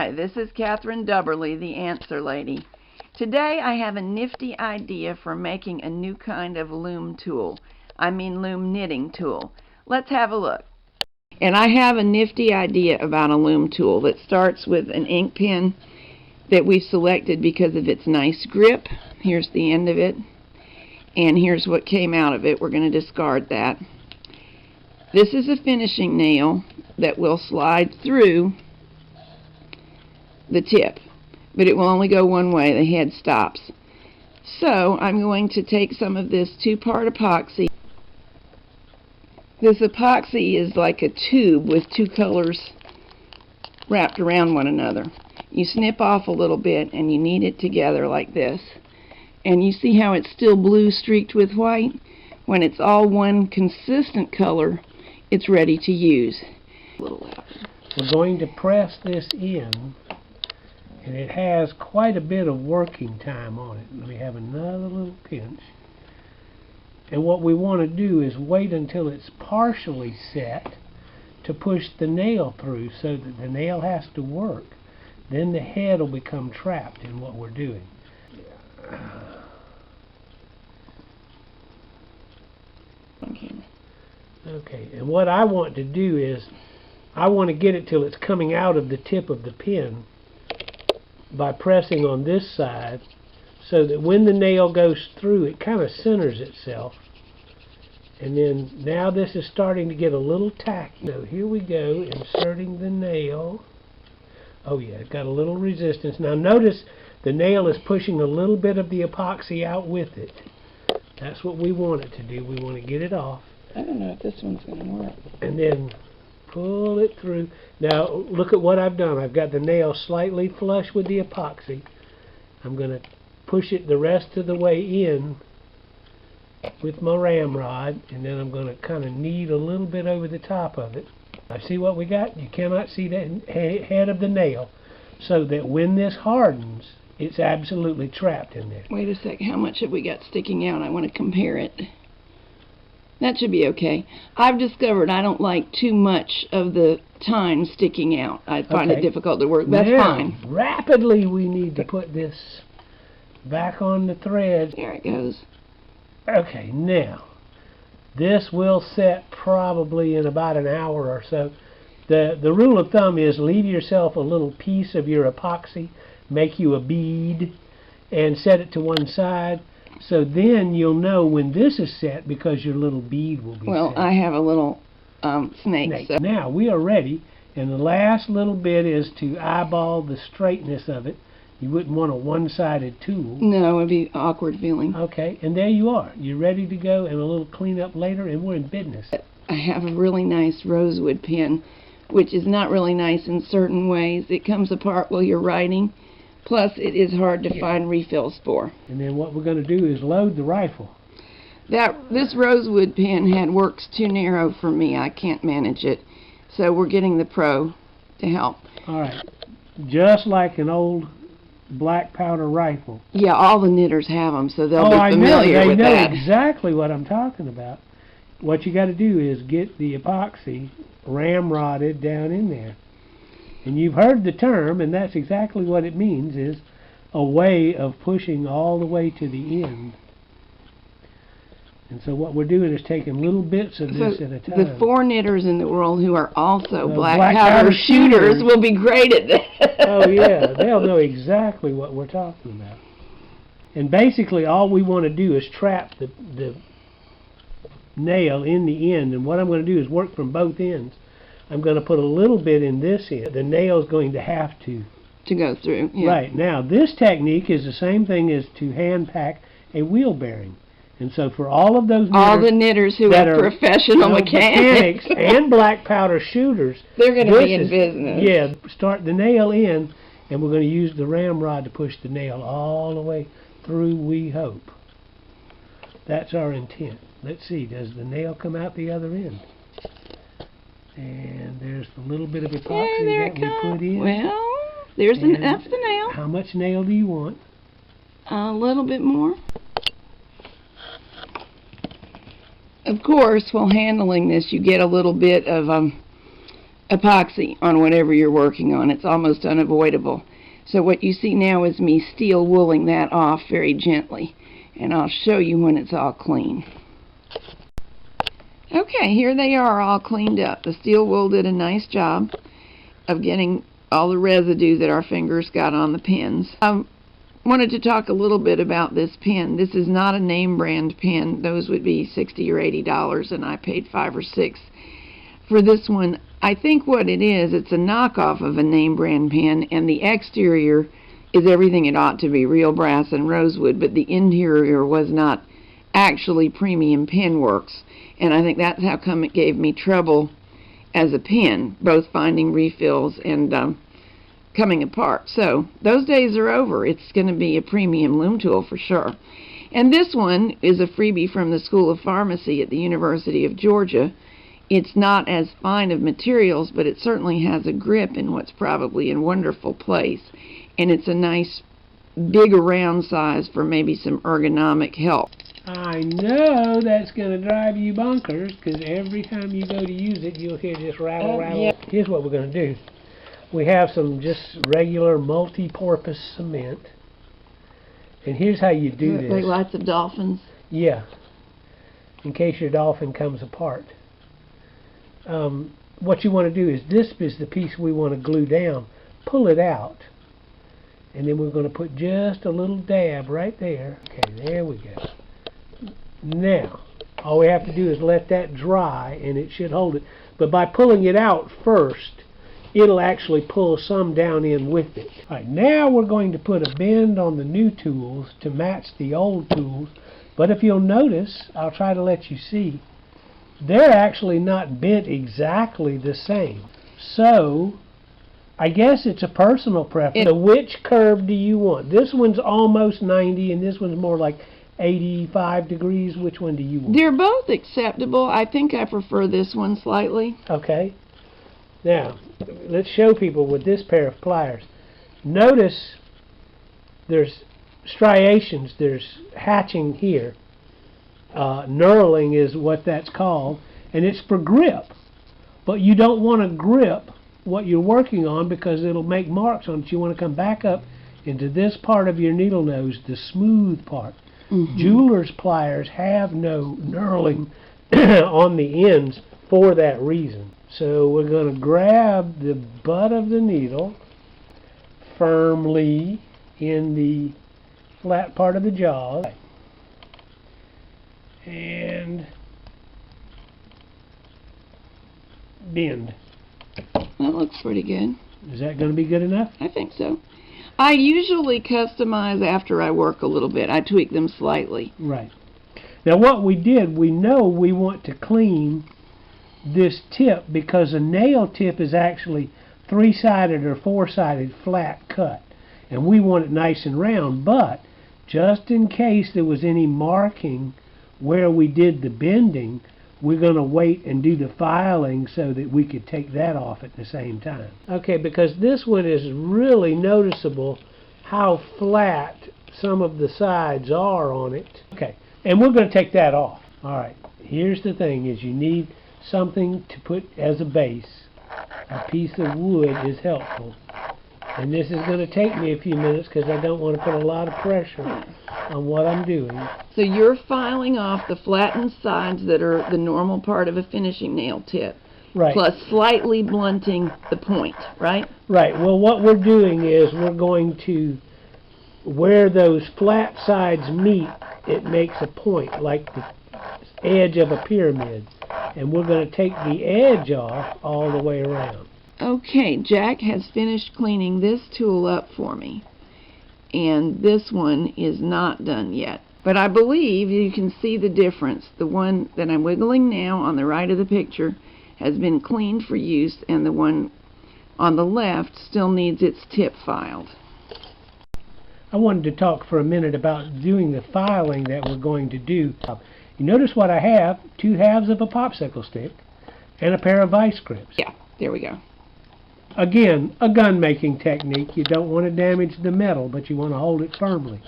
Hi, this is Catherine Dubberly, the Answer Lady. Today I have a nifty idea for making a new kind of loom tool. I mean loom knitting tool. Let's have a look. And I have a nifty idea about a loom tool that starts with an ink pen that we've selected because of its nice grip. Here's the end of it, and here's what came out of it. We're going to discard that. This is a finishing nail that will slide through the tip, but it will only go one way. The head stops. So I'm going to take some of this 2-part epoxy. This epoxy is like a tube with 2 colors wrapped around one another. You snip off a little bit and you knead it together like this. And you see how it's still blue streaked with white? When it's all one consistent color, it's ready to use. A little louder. We're going to press this in, and it has quite a bit of working time on it. Let me have another little pinch. And what we want to do is wait until it's partially set to push the nail through so that the nail has to work. Then the head will become trapped in what we're doing. Okay, and what I want to do is I want to get it till it's coming out of the tip of the pen by pressing on this side, so that when the nail goes through, it kind of centers itself. And then now this is starting to get a little tacky. So here we go, inserting the nail. Oh yeah, it's got a little resistance. Now notice the nail is pushing a little bit of the epoxy out with it. That's what we want it to do. We want to get it off. I don't know if this one's going to work. And then pull it through. Now look at what I've done. I've got the nail slightly flush with the epoxy. I'm going to push it the rest of the way in with my ramrod, and then I'm going to kind of knead a little bit over the top of it. Now see what we got? You cannot see the head of the nail, so that when this hardens, it's absolutely trapped in there. Wait a sec, how much have we got sticking out? I want to compare it. That should be okay. I've discovered I don't like too much of the tine sticking out. I find it difficult to work. That's fine. Rapidly we need to put this back on the thread. There it goes. Okay, now this will set probably in about an hour or so. The rule of thumb is leave yourself a little piece of your epoxy, make you a bead, and set it to one side. So then you'll know when this is set, because your little bead will be set. Well, I have a little snake. So. Now we are ready, and the last little bit is to eyeball the straightness of it. You wouldn't want a one-sided tool. No, it would be awkward feeling. Okay, and there you are. You're ready to go, and a little cleanup later, and we're in business. I have a really nice rosewood pen, which is not really nice in certain ways. It comes apart while you're writing. Plus, it is hard to find refills for. And then what we're going to do is load the rifle. This rosewood pen works too narrow for me. I can't manage it. So we're getting the pro to help. All right. Just like an old black powder rifle. Yeah, all the knitters have them, so they'll be familiar with that. They know exactly what I'm talking about. What you got to do is get the epoxy ramrodded down in there. And you've heard the term, and that's exactly what it means, is a way of pushing all the way to the end. And so what we're doing is taking little bits of this at a time. The 4 knitters in the world who are also black powder shooters will be great at this. Oh yeah, they'll know exactly what we're talking about. And basically all we want to do is trap the nail in the end, and what I'm going to do is work from both ends. I'm going to put a little bit in this end. The nail's going to have to go through. Yeah. Right. Now, this technique is the same thing as to hand pack a wheel bearing. And so for all of those all the knitters who are professional mechanics and black powder shooters, they're going to be in business. Yeah, start the nail in, and we're going to use the ramrod to push the nail all the way through, we hope. That's our intent. Let's see, does the nail come out the other end? And there's the little bit of epoxy that we put in. Well, that's the nail. How much nail do you want? A little bit more. Of course, while handling this, you get a little bit of epoxy on whatever you're working on. It's almost unavoidable. So what you see now is me steel wooling that off very gently, and I'll show you when it's all clean. Okay, here they are all cleaned up. The steel wool did a nice job of getting all the residue that our fingers got on the pins. I wanted to talk a little bit about this pin. This is not a name brand pin. Those would be $60 or $80, and I paid $5 or $6 for this one. I think what it is, it's a knockoff of a name brand pin, and the exterior is everything it ought to be, real brass and rosewood, but the interior was not actually premium pin works, and I think that's how come it gave me trouble as a pin, both finding refills and coming apart. So those days are over. It's going to be a premium loom tool for sure. And this one is a freebie from the School of Pharmacy at the University of Georgia. It's not as fine of materials, but it certainly has a grip in what's probably a wonderful place, and it's a nice big around size for maybe some ergonomic help. I know that's going to drive you bonkers, because every time you go to use it, you'll hear this rattle, rattle. Yeah. Here's what we're going to do. We have some just regular multi-purpose cement, and here's how you do this. Like lots of dolphins. Yeah, in case your dolphin comes apart. What you want to do is, this is the piece we want to glue down. Pull it out, and then we're going to put just a little dab right there. Okay, there we go. Now, all we have to do is let that dry, and it should hold it. But by pulling it out first, it'll actually pull some down in with it. All right, now we're going to put a bend on the new tools to match the old tools. But if you'll notice, I'll try to let you see, they're actually not bent exactly the same. So, I guess it's a personal preference. So which curve do you want? This one's almost 90, and this one's more like 85 degrees. Which one do you want? They're both acceptable. I think I prefer this one slightly. Okay. Now, let's show people with this pair of pliers. Notice there's striations, there's hatching here. Knurling is what that's called, and it's for grip. But you don't want to grip what you're working on, because it'll make marks on it. You want to come back up into this part of your needle nose, the smooth part. Jeweler's pliers have no knurling on the ends for that reason. So we're going to grab the butt of the needle firmly in the flat part of the jaw and bend. That looks pretty good. Is that going to be good enough? I think so. I usually customize after I work a little bit. I tweak them slightly. Right. Now what we did, we know we want to clean this tip, because a nail tip is actually three-sided or four-sided flat cut, and we want it nice and round. But just in case there was any marking where we did the bending, we're going to wait and do the filing so that we could take that off at the same time. Okay, because this one is really noticeable how flat some of the sides are on it. Okay, and we're going to take that off. All right, here's the thing, is you need something to put as a base. A piece of wood is helpful. And this is going to take me a few minutes, because I don't want to put a lot of pressure on what I'm doing. So you're filing off the flattened sides that are the normal part of a finishing nail tip. Right. Plus slightly blunting the point, right? Right. Well, what we're doing is we're going to, where those flat sides meet, it makes a point, like the edge of a pyramid. And we're going to take the edge off all the way around. Okay, Jack has finished cleaning this tool up for me. And this one is not done yet. But I believe you can see the difference. The one that I'm wiggling now on the right of the picture has been cleaned for use, and the one on the left still needs its tip filed. I wanted to talk for a minute about doing the filing that we're going to do. You notice what I have, 2 halves of a popsicle stick and a pair of vice grips. Yeah, there we go. Again, a gun-making technique. You don't want to damage the metal, but you want to hold it firmly.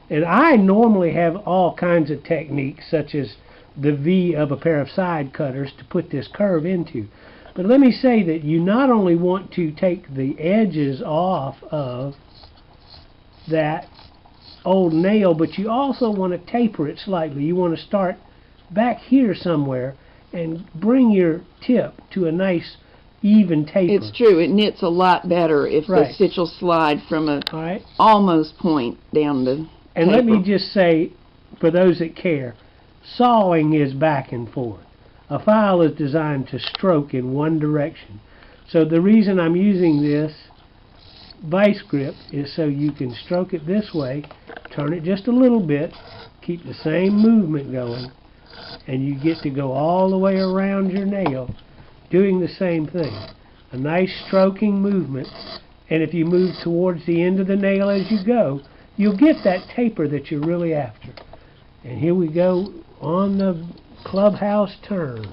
And I normally have all kinds of techniques, such as the V of a pair of side cutters to put this curve into. But let me say that you not only want to take the edges off of that old nail, but you also want to taper it slightly. You want to start back here somewhere and bring your tip to a nice even taper. It's true. It knits a lot better if Right. the stitch will slide from a All right. almost point down the And let me taper. just say, for those that care, sawing is back and forth. A file is designed to stroke in one direction. So the reason I'm using this vice grip is so you can stroke it this way, turn it just a little bit, keep the same movement going, and you get to go all the way around your nail doing the same thing. A nice stroking movement, and if you move towards the end of the nail as you go, you'll get that taper that you're really after. And here we go on the clubhouse turn.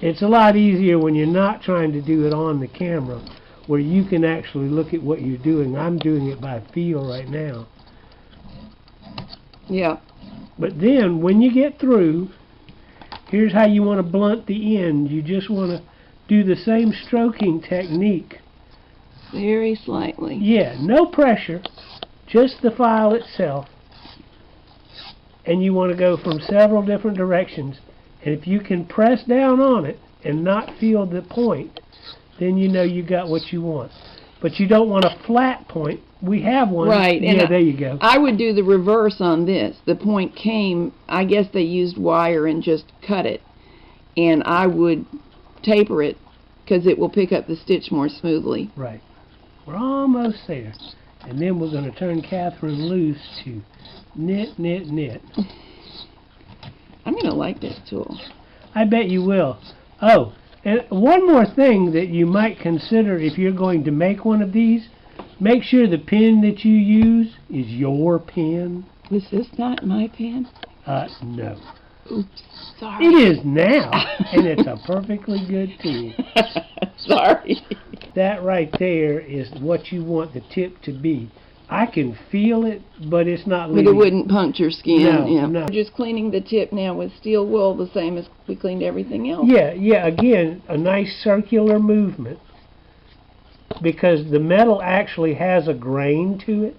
It's a lot easier when you're not trying to do it on the camera, where you can actually look at what you're doing. I'm doing it by feel right now. Yeah. But then, when you get through, here's how you want to blunt the end. You just want to do the same stroking technique. Very slightly. Yeah, no pressure, just the file itself. And you want to go from several different directions. And if you can press down on it and not feel the point, then you know you got what you want. But you don't want a flat point. We have one. Right. Yeah, And there you go. I would do the reverse on this. The point came, I guess they used wire and just cut it. And I would taper it because it will pick up the stitch more smoothly. Right. We're almost there. And then we're going to turn Catherine loose to knit, knit, knit. I'm going to like this tool. I bet you will. Oh, and one more thing that you might consider if you're going to make one of these, make sure the pen that you use is your pen. This is not my pen? No. Oops, sorry. It is now, and it's a perfectly good tool. Sorry. That right there is what you want the tip to be. I can feel it, but it's not But leaving. it wouldn't puncture skin. No, Yeah. no. We're just cleaning the tip now with steel wool, the same as we cleaned everything else. Yeah, again, a nice circular movement, because the metal actually has a grain to it,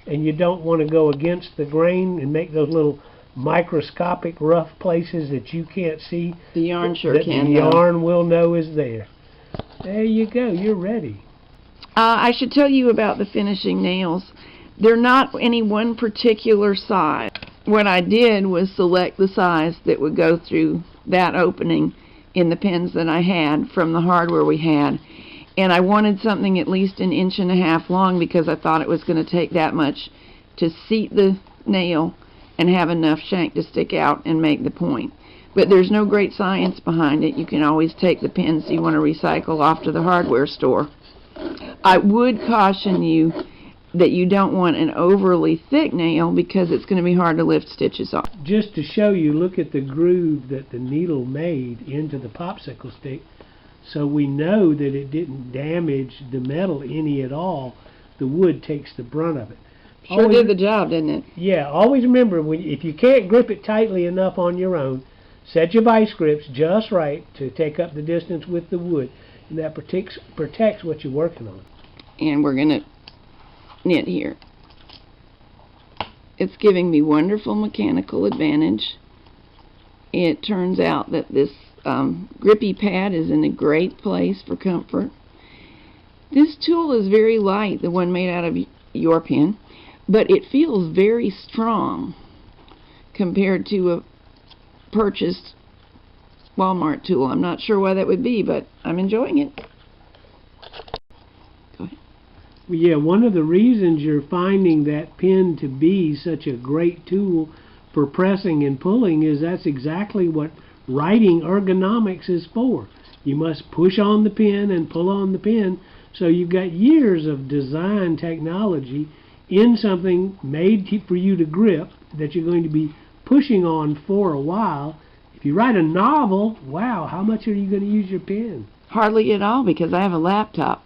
and you don't want to go against the grain and make those little microscopic rough places that you can't see. The yarn sure that can, the though. yarn will know is there. There you go, you're ready. I should tell you about the finishing nails. They're not any one particular size. What I did was select the size that would go through that opening in the pins that I had from the hardware we had. And I wanted something at least 1.5 inches long because I thought it was going to take that much to seat the nail and have enough shank to stick out and make the point. But there's no great science behind it. You can always take the pins you want to recycle off to the hardware store. I would caution you that you don't want an overly thick nail because it's going to be hard to lift stitches off. Just to show you, look at the groove that the needle made into the popsicle stick, so we know that it didn't damage the metal any at all. The wood takes the brunt of it. Sure did the job, didn't it? Yeah, always remember, if you can't grip it tightly enough on your own, set your vice grips just right to take up the distance with the wood, and that protects what you're working on. And we're going to knit here. It's giving me wonderful mechanical advantage. It turns out that this grippy pad is in a great place for comfort. This tool is very light, the one made out of your pen, but it feels very strong compared to a purchased Walmart tool. I'm not sure why that would be, but I'm enjoying it. Go ahead. Well, yeah, one of the reasons you're finding that pen to be such a great tool for pressing and pulling is that's exactly what writing ergonomics is for. You must push on the pen and pull on the pen, so you've got years of design technology in something made for you to grip that you're going to be pushing on for a while. If you write a novel, wow, how much are you going to use your pen? Hardly at all because I have a laptop.